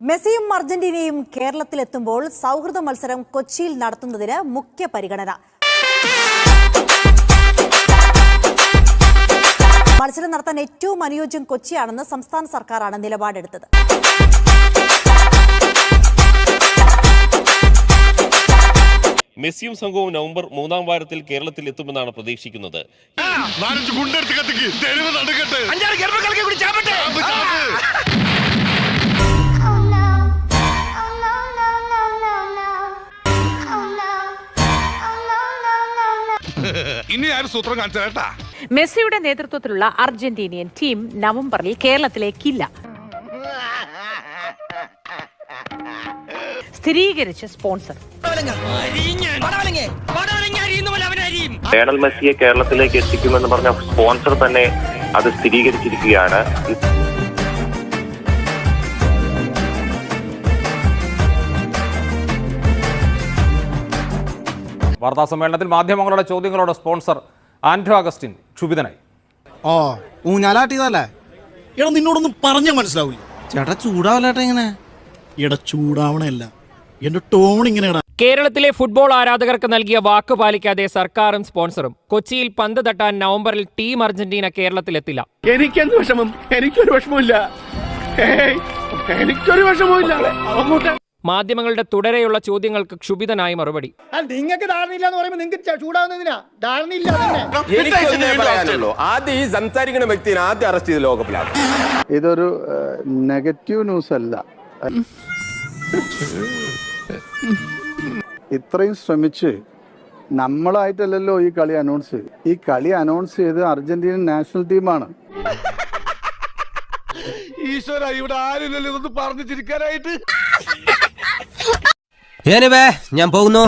മെസ്സിയും അർജന്റീനയും കേരളത്തിലെത്തുമ്പോൾ സൗഹൃദ മത്സരം കൊച്ചിയിൽ നടത്തുന്നതിന് മുഖ്യ പരിഗണന. മത്സരം നടത്താൻ ഏറ്റവും അനുയോജ്യം കൊച്ചിയാണെന്ന് സംസ്ഥാന സർക്കാരാണ് നിലപാടെടുത്തത്. മെസ്സിയും സംഘവും നവംബർ 3-ാം വാരത്തിൽ കേരളത്തിൽ എത്തുമെന്നാണ് പ്രതീക്ഷിക്കുന്നത്. മെസ്സിയുടെ നേതൃത്വത്തിലുള്ള അർജന്റീനിയൻ ടീം നവംബറിൽ കേരളത്തിലേക്കില്ല. സ്ഥിരീകരിച്ച സ്പോൺസർ. ലയണൽ മെസ്സിയെ കേരളത്തിലേക്ക് എത്തിക്കുമെന്ന് പറഞ്ഞ സ്പോൺസർ തന്നെ അത് സ്ഥിരീകരിച്ചിരിക്കുകയാണ്. വാർത്താ സമ്മേളനത്തിൽ മാധ്യമങ്ങളുടെ ചോദ്യങ്ങളോട് സ്പോൺസർ ആൻഡ്രോ അഗസ്റ്റിൻ ക്ഷുഭിതനായി. ഊഞ്ഞാലാട്ടിയതല്ലേ എടാ, നിന്നോടൊന്നും പറഞ്ഞാൽ മനസ്സിലാവില്ല. ചേട്ടാ ചൂടാവല്ലേട്ടാ, ഇങ്ങനെ എടാ ചൂടാവണല്ല, എന്റെ ടോൺ ഇങ്ങനെ. കേരളത്തിലെ ഫുട്ബോൾ ആരാധകർക്ക് നൽകിയ വാക്ക് പാലിക്കാതെ സർക്കാരും സ്പോൺസറും. കൊച്ചിയിൽ പന്ത് തട്ടാൻ നവംബറിൽ ടീം അർജന്റീന കേരളത്തിലെത്തില്ല. എനിക്കെന്ത് വിഷമം? എനിക്കൊരു വിഷമമില്ല. മാധ്യമങ്ങളുടെ തുടരെയുള്ള ചോദ്യങ്ങൾക്ക് ക്ഷുഭിതനായി മറുപടി. നിങ്ങൾക്ക് ധാരണയില്ല എന്ന് പറയുമ്പോൾ നിങ്ങൾക്ക് ചൂടാവുന്നതിനാ ധാരണയില്ല. ആദ്യം ഈ സംസാരിക്കുന്ന വ്യക്തിയെ ആദ്യം അറസ്റ്റ് ചെയ്ത് ലോകപ്പിലാണ്. ഇതൊരു നെഗറ്റീവ് ന്യൂസ് അല്ല. ഇത്രയും ശ്രമിച്ച് നമ്മളായിട്ടല്ലല്ലോ ഈ കളി അനൗൺസ്. ഈ കളി അനൗൺസ് ചെയ്ത് അർജന്റീന നാഷണൽ ടീമാണ്. ഈശ്വര, ഇവിടെ ആരില്ലല്ലോ ഇതൊന്ന് പറഞ്ഞു ചിരിക്കാനായിട്ട്. ഞാൻ പോകുന്നു.